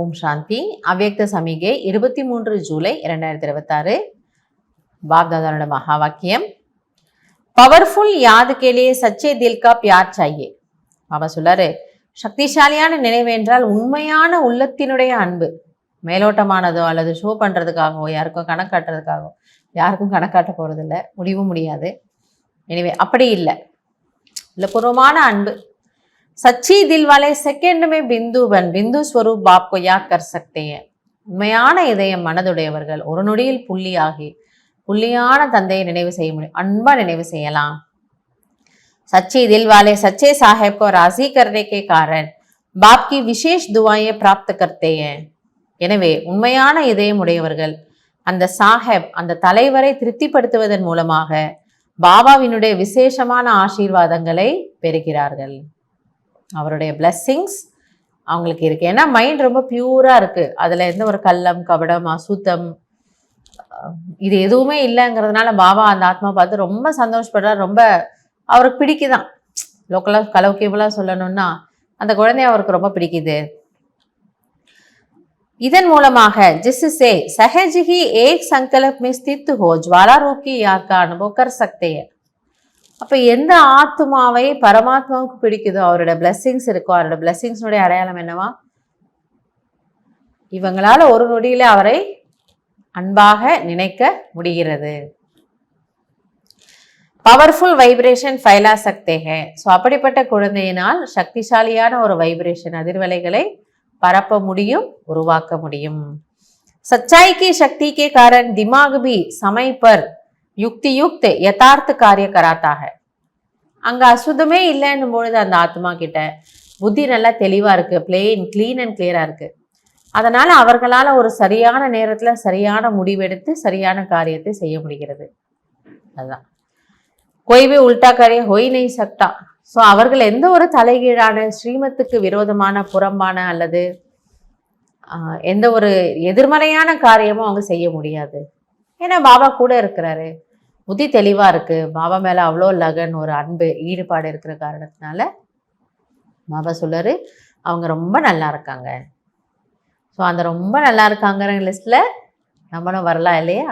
ஓம் சாந்தி. அவ்யக்த சமிகை 23 ஜூலை 2026. बाप दादा மகா வாக்கியம். பவர்ஃபுல் யாद के लिए सच्चे दिल का प्यार चाहिए. பாபா சொல்றாரு, சக்திசாலியான நினைவு என்றால் உண்மையான உள்ளத்தினுடைய அன்பு. மேலோட்டமானதோ அல்லது ஷோ பண்றதுக்காகவோ யாருக்கும் கணக்காட்டுறதுக்காகவோ யாருக்கும் கணக்காட்ட போறது இல்லை, முடிவும் முடியாது. எனவே அப்படி இல்லை, पूर्वமான அன்பு. सच्ची दिल वाले सेकंड में बिंदु बन बिंदु स्वरूप बाप को याद कर सकते हैं. உண்மையான இதயம் மனதுடையவர்கள் ஒரு நொடியில் புள்ளியாகி புள்ளியான தந்தையை நினைவு செய்ய முடியும், அன்பா நினைவு செய்யலாம். सच्ची दिल वाले सच्चे साहेब को राजी करने के कारण बाप की विशेष दुआएं प्राप्त करते हैं. எனவே உண்மையான இதயம் உடையவர்கள் அந்த சாஹேப் அந்த தலைவரை திருப்திப்படுத்துவதன் மூலமாக பாபாவினுடைய விசேஷமான ஆசீர்வாதங்களை பெறுகிறார்கள். அவருடைய பிளெஸ்ஸிங்ஸ் அவங்களுக்கு இருக்கு. ஏன்னா மைண்ட் ரொம்ப பியூரா இருக்கு, அதுல எந்த ஒரு கள்ளம் கபடம் அசுத்தம் இது எதுவுமே இல்லைங்கிறதுனால பாபா அந்த ஆத்மா பார்த்து ரொம்ப சந்தோஷப்படுறார். ரொம்ப அவருக்கு பிடிக்குதான். லோக்கலா கலோக்கியபலா சொல்லணும்னா அந்த குழந்தைய அவருக்கு ரொம்ப பிடிக்குது. இதன் மூலமாக जिससे सहज ही एक संकल्प में स्थित हो ज्वाला रूप की याद का अनुभव कर सकते हैं. அப்ப எந்த ஆத்மாவை பரமாத்மாவுக்கு பிடிக்குதோ அவரோட பிளெஸ்ஸிங்ஸ் இருக்கோ, அவரோட பிளெஸ்ஸிங்ஸுடைய அடையாளம் என்னவா, இவங்களால ஒரு நொடியில அவரை அன்பாக நினைக்க முடிகிறது. பவர்ஃபுல் வைப்ரேஷன் ஃபைலா சக்தே ஹை. ஸோ அப்படிப்பட்ட குழந்தையினால் சக்திசாலியான ஒரு வைப்ரேஷன் அதிர்வலைகளை பரப்ப முடியும், உருவாக்க முடியும். सच्चाई की शक्ति के कारण दिमाग भी समय पर युक्ति युक्त यथार्थ कार्य कराता है. அங்க அசுத்தமே இல்லைன்னும் பொழுது அந்த ஆத்மா கிட்ட புத்தி நல்லா தெளிவா இருக்கு, பிளெயின் கிளீன் அண்ட் கிளியரா இருக்கு. அதனால அவர்களால ஒரு சரியான நேரத்துல சரியான முடிவெடுத்து சரியான காரியத்தை செய்ய முடிகிறது. அதுதான் कोई भी उल्टा करे हो ही नहीं सकता. ஸோ அவர்கள் எந்த ஒரு தலைகீழான ஸ்ரீமத்துக்கு விரோதமான புறம்பான அல்லது எந்த ஒரு எதிர்மறையான காரியமும் அவங்க செய்ய முடியாது. ஏன்னா பாபா கூட இருக்கிறாரு, புத்தி தெளிவா இருக்கு, பாபா மேல அவ்வளோ லகன் ஒரு அன்பு ஈடுபாடு இருக்கிற காரணத்தினால பாபா சொல்றாரு அவங்க ரொம்ப நல்லா இருக்காங்க. ஸோ அந்த ரொம்ப நல்லா இருக்காங்கிற லிஸ்ட்ல நம்மளும் வரலாம் இல்லையா?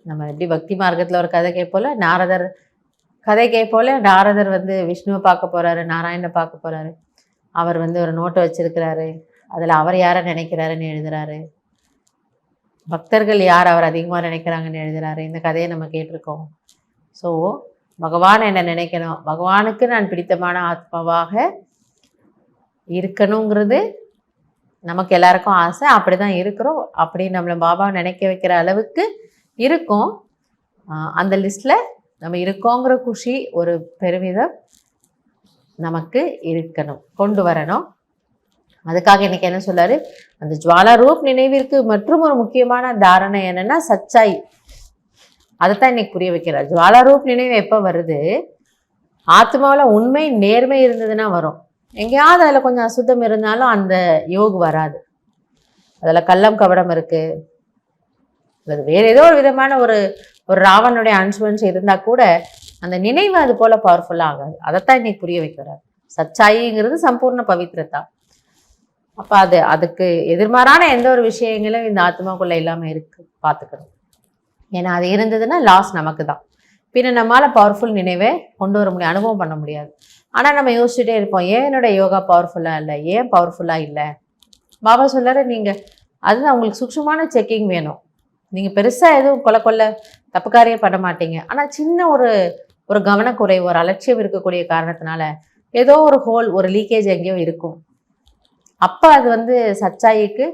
நம்ம எப்படி பக்தி மார்க்கத்தில் ஒரு கதை கேட்போல, நாரதர் கதை கேட்போல, நாரதர் வந்து விஷ்ணுவை பார்க்க போறாரு, நாராயணனை பார்க்க போறாரு. அவர் வந்து ஒரு நோட்டை வச்சிருக்கிறாரு, அதில் அவர் யாரை நினைக்கிறாருன்னு எழுதுறாரு, பக்தர்கள் யார் அவர் அதிகமாக நினைக்கிறாங்கன்னு எழுதுறாரு. இந்த கதையை நம்ம கேட்டிருக்கோம். ஸோ பகவான் என்ன நினைக்கணும், பகவானுக்கு நான் பிடித்தமான ஆத்மாவாக இருக்கணுங்கிறது நமக்கு எல்லாருக்கும் ஆசை. அப்படி தான் இருக்கிறோம். அப்படி நம்மளை பாபா நினைக்க வைக்கிற அளவுக்கு இருக்கும். அந்த லிஸ்ட்டில் நம்ம இருக்கோங்கிற குஷி ஒரு பெருமிதம் நமக்கு இருக்கணும், கொண்டு வரணும். அதுக்காக இன்னைக்கு என்ன சொல்றாரு, அந்த ஜுவாலா ரூப் நினைவிற்கு மற்றும் ஒரு முக்கியமான தாரணை என்னன்னா சச்சாய். அதைத்தான் இன்னைக்கு புரிய வைக்கிறார். ஜுவாலா ரூப் நினைவு எப்போ வருது, ஆத்மாவில் உண்மை நேர்மை இருந்ததுன்னா வரும். எங்கேயாவது அதில் கொஞ்சம் அசுத்தம் இருந்தாலும் அந்த யோகு வராது. அதில் கள்ளம் கபடம் இருக்கு, அல்லது வேற ஏதோ ஒரு விதமான ஒரு ராவனுடைய அன்சுவன்ஸ் இருந்தா கூட அந்த நினைவு அது போல பவர்ஃபுல்லா ஆகாது. அதைத்தான் இன்னைக்கு புரிய வைக்கிறார். சச்சாயிங்கிறது சம்பூர்ண பவித்ரதா. அப்ப அதுக்கு எதிர்மாறான எந்த ஒரு விஷயங்களும் இந்த ஆத்மாக்குள்ள இல்லாம இருக்கு, பார்த்துக்கணும். ஏன்னா அது இருந்ததுன்னா லாஸ் நமக்கு தான். பின்ன நம்மளால பவர்ஃபுல் நினைவை கொண்டு வர முடியும், அனுபவம் பண்ண முடியாது. ஆனா நம்ம யோசிச்சுட்டே இருப்போம், ஏன் என்னோட யோகா பவர்ஃபுல்லா இல்லை, ஏன் பவர்ஃபுல்லா இல்லை. பாபா சொல்றாரு, நீங்க அதுதான் உங்களுக்கு சூக்ஷ்மமான செக்கிங் வேணும். நீங்க பெருசா எதுவும் கொல்ல தப்பு காரியம் பண்ண மாட்டீங்க. ஆனா சின்ன ஒரு கவனக்குறை ஒரு அலட்சியம் இருக்கக்கூடிய காரணத்தினால ஏதோ ஒரு ஹோல் ஒரு லீக்கேஜ் எங்கேயோ இருக்கும். அப்ப அது வந்து சச்சாயிக்கு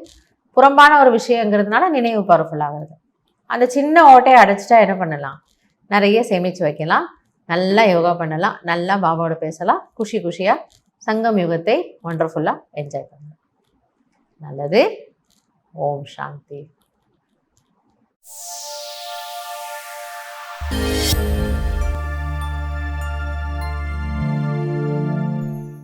புறம்பான ஒரு விஷயங்கிறதுனால நினைவு பவர்ஃபுல் ஆகுது. அந்த சின்ன ஓட்டையை அடைச்சிட்டா என்ன பண்ணலாம், நிறைய சேமிச்சு வைக்கலாம், நல்லா யோகா பண்ணலாம், நல்லா பாபாவோட பேசலாம், குஷியா சங்கம் யுகத்தை ஒண்டர்ஃபுல்லா என்ஜாய் பண்ணலாம். நல்லது. ஓம் சாந்தி.